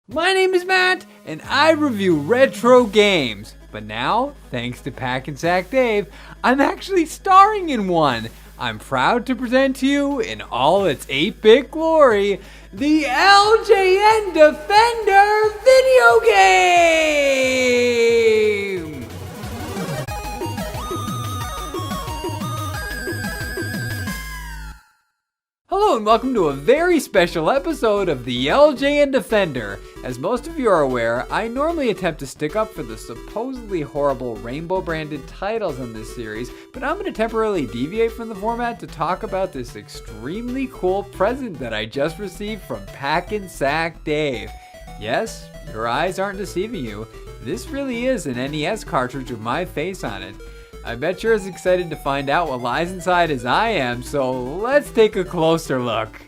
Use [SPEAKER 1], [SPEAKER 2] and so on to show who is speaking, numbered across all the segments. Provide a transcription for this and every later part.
[SPEAKER 1] My name is Matt, and I review retro games. But now, thanks to Pack and Sack Dave, I'm actually starring in one. I'm proud to present to you, in all its 8-bit glory, the LJN Defender video game! Hello and welcome to a very special episode of the LJN Defender. As most of you are aware, I normally attempt to stick up for the supposedly horrible rainbow branded titles in this series, but I'm going to temporarily deviate from the format to talk about this extremely cool present that I just received from Pack and Sack Dave. Yes, your eyes aren't deceiving you. This really is an NES cartridge with my face on it. I bet you're as excited to find out what lies inside as I am, so let's take a closer look.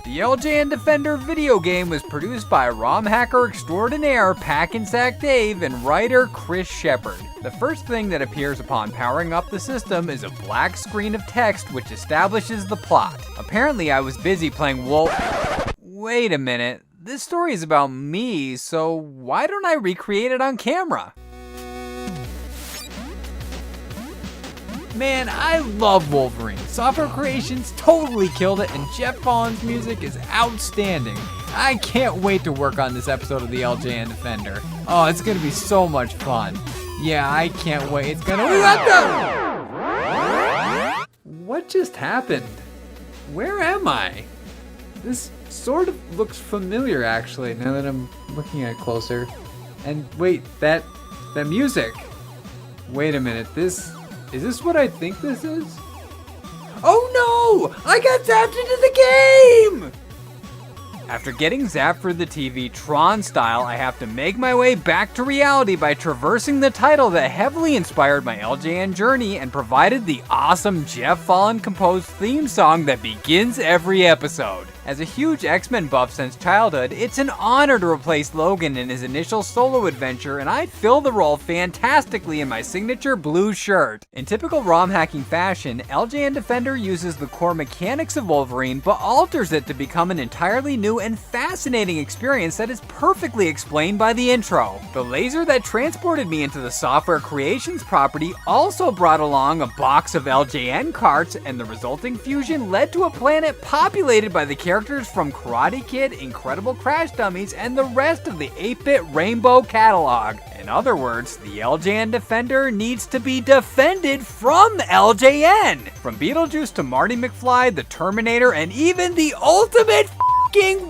[SPEAKER 1] The LJN Defender video game was produced by ROM hacker extraordinaire Pack and Sack Dave and writer Chris Shepard. The first thing that appears upon powering up the system is a black screen of text which establishes the plot. Apparently I was busy playing Wait a minute, this story is about me, so why don't I recreate it on camera? Man, I love Wolverine. Software Creations totally killed it, and Jeff Fallen's music is outstanding. I can't wait to work on this episode of the LJN Defender. Oh, it's gonna be so much fun. Yeah, I can't wait. It's gonna What just happened? Where am I? This sort of looks familiar actually, now that I'm looking at it closer. And wait, that music. Wait a minute, is this what I think this is? Oh no! I got zapped into the game! After getting zapped for the TV Tron style, I have to make my way back to reality by traversing the title that heavily inspired my LJN journey and provided the awesome Jeff Fallen composed theme song that begins every episode. As a huge X-Men buff since childhood, it's an honor to replace Logan in his initial solo adventure, and I fill the role fantastically in my signature blue shirt. In typical ROM hacking fashion, LJN Defender uses the core mechanics of Wolverine, but alters it to become an entirely new and fascinating experience that is perfectly explained by the intro. The laser that transported me into the Software Creations property also brought along a box of LJN carts, and the resulting fusion led to a planet populated by the characters from Karate Kid, Incredible Crash Dummies, and the rest of the 8-bit Rainbow catalog. In other words, the LJN Defender needs to be defended from LJN! From Beetlejuice to Marty McFly, the Terminator, and even the ultimate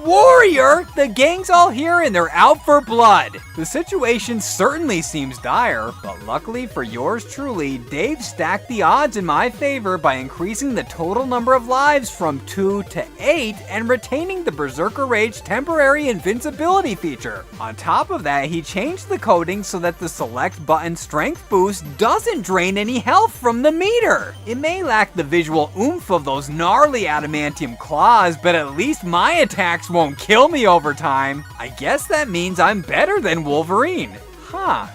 [SPEAKER 1] warrior, the gang's all here and they're out for blood. The situation certainly seems dire, but luckily for yours truly, Dave stacked the odds in my favor by increasing the total number of lives from 2 to 8 and retaining the Berserker Rage temporary invincibility feature. On top of that, he changed the coding so that the select button strength boost doesn't drain any health from the meter. It may lack the visual oomph of those gnarly adamantium claws, but at least my attacks won't kill me over time. I guess that means I'm better than Wolverine. Huh.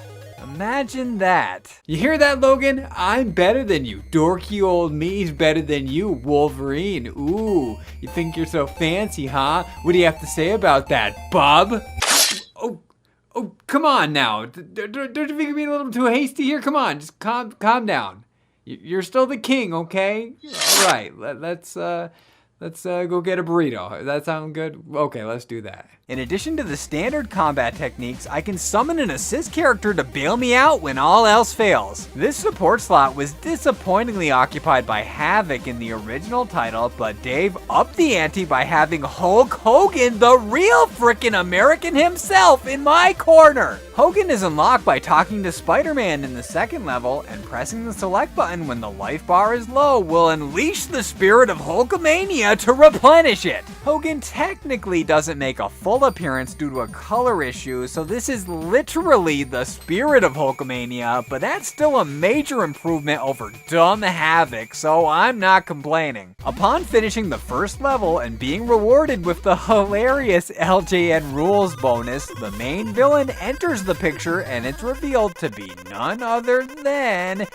[SPEAKER 1] Imagine that. You hear that, Logan? I'm better than you. Dorky old me's better than you, Wolverine. Ooh, you think you're so fancy, huh? What do you have to say about that, bub? Oh, come on now. Don't you think you're being a little too hasty here? Come on, just calm down. You're still the king, okay? All right, let's go get a burrito. Does that sound good? Okay, let's do that. In addition to the standard combat techniques, I can summon an assist character to bail me out when all else fails. This support slot was disappointingly occupied by Havoc in the original title, but Dave upped the ante by having Hulk Hogan, the real frickin' American himself, in my corner. Hogan is unlocked by talking to Spider-Man in the second level, and pressing the select button when the life bar is low will unleash the spirit of Hulkamania
[SPEAKER 2] Hulkamania to replenish it. Hogan technically doesn't make a full appearance due to a color issue, so this is literally the spirit of Hulkamania, but that's still a major improvement over Dumb Havoc, so I'm not complaining. Upon finishing the first level and being rewarded with the hilarious LJN rules bonus, the main villain enters the picture and it's revealed to be none other than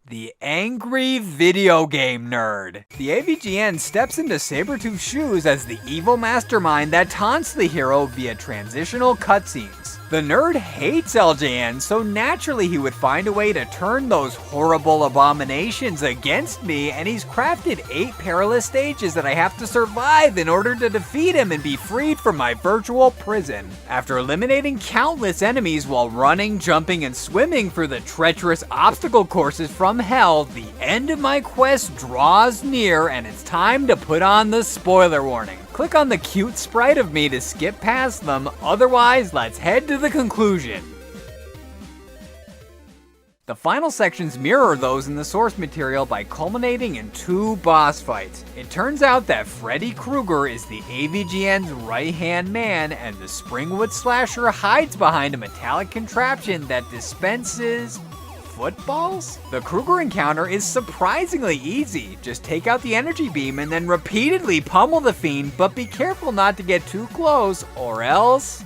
[SPEAKER 2] the angry video game nerd. The AVGN steps into Sabretooth's shoes as the evil mastermind that taunts the hero via transitional cutscenes. The nerd hates LJN, so naturally he would find a way to turn those horrible abominations against me, and he's crafted 8 perilous stages that I have to survive in order to defeat him and be freed from my virtual prison. After eliminating countless enemies while running, jumping, and swimming through the treacherous obstacle courses from hell, the end of my quest draws near and it's time to put on the spoiler warning. Click on the cute sprite of me to skip past them, otherwise let's head to the conclusion. The final sections mirror those in the source material by culminating in 2 boss fights. It turns out that Freddy Krueger is the AVGN's right-hand man, and the Springwood Slasher hides behind a metallic contraption that dispenses footballs? The Krueger encounter is surprisingly easy. Just take out the energy beam and then repeatedly pummel the fiend, but be careful not to get too close or else...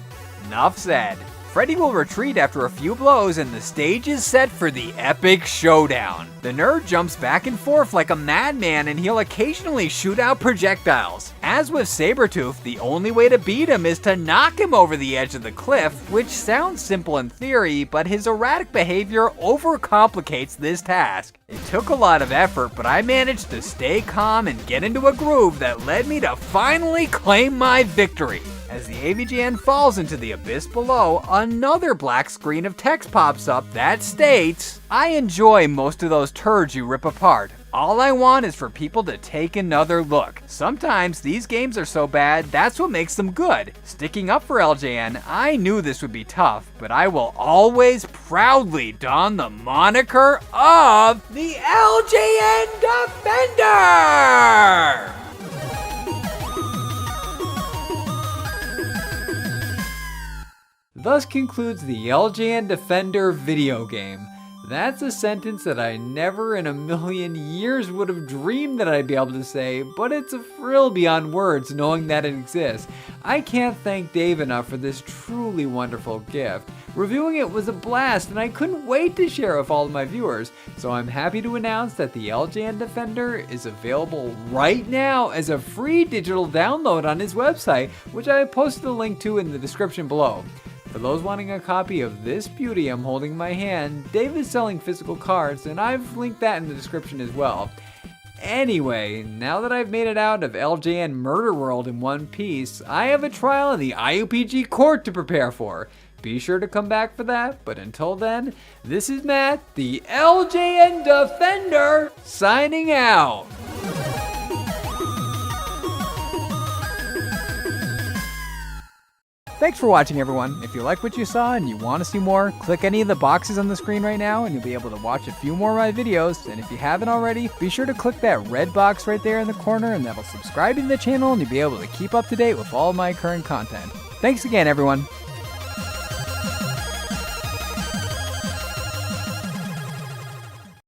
[SPEAKER 2] Enough said. Freddy will retreat after a few blows and the stage is set for the epic showdown. The nerd jumps back and forth like a madman and he'll occasionally shoot out projectiles. As with Sabretooth, the only way to beat him is to knock him over the edge of the cliff, which sounds simple in theory, but his erratic behavior overcomplicates this task. It took a lot of effort, but I managed to stay calm and get into a groove that led me to finally claim my victory. As the AVGN falls into the abyss below, another black screen of text pops up that states, "I enjoy most of those turds you rip apart. All I want is for people to take another look. Sometimes these games are so bad, that's what makes them good." Sticking up for LJN, I knew this would be tough, but I will always proudly don the moniker of the LJN Defender!
[SPEAKER 1] Thus concludes the LJN Defender video game. That's a sentence that I never in a million years would have dreamed that I'd be able to say, but it's a thrill beyond words knowing that it exists. I can't thank Dave enough for this truly wonderful gift. Reviewing it was a blast and I couldn't wait to share it with all of my viewers, so I'm happy to announce that the LJN Defender is available right now as a free digital download on his website, which I have posted a link to in the description below. For those wanting a copy of this beauty I'm holding in my hand, Dave is selling physical cards, and I've linked that in the description as well. Anyway, now that I've made it out of LJN Murder World in one piece, I have a trial in the IUPG court to prepare for. Be sure to come back for that, but until then, this is Matt, the LJN Defender, signing out.
[SPEAKER 2] Thanks for watching, everyone. If you like what you saw and you want to see more, click any of the boxes on the screen right now and you'll be able to watch a few more of my videos. And if you haven't already, be sure to click that red box right there in the corner and that'll subscribe to the channel and you'll be able to keep up to date with all of my current content. Thanks again, everyone.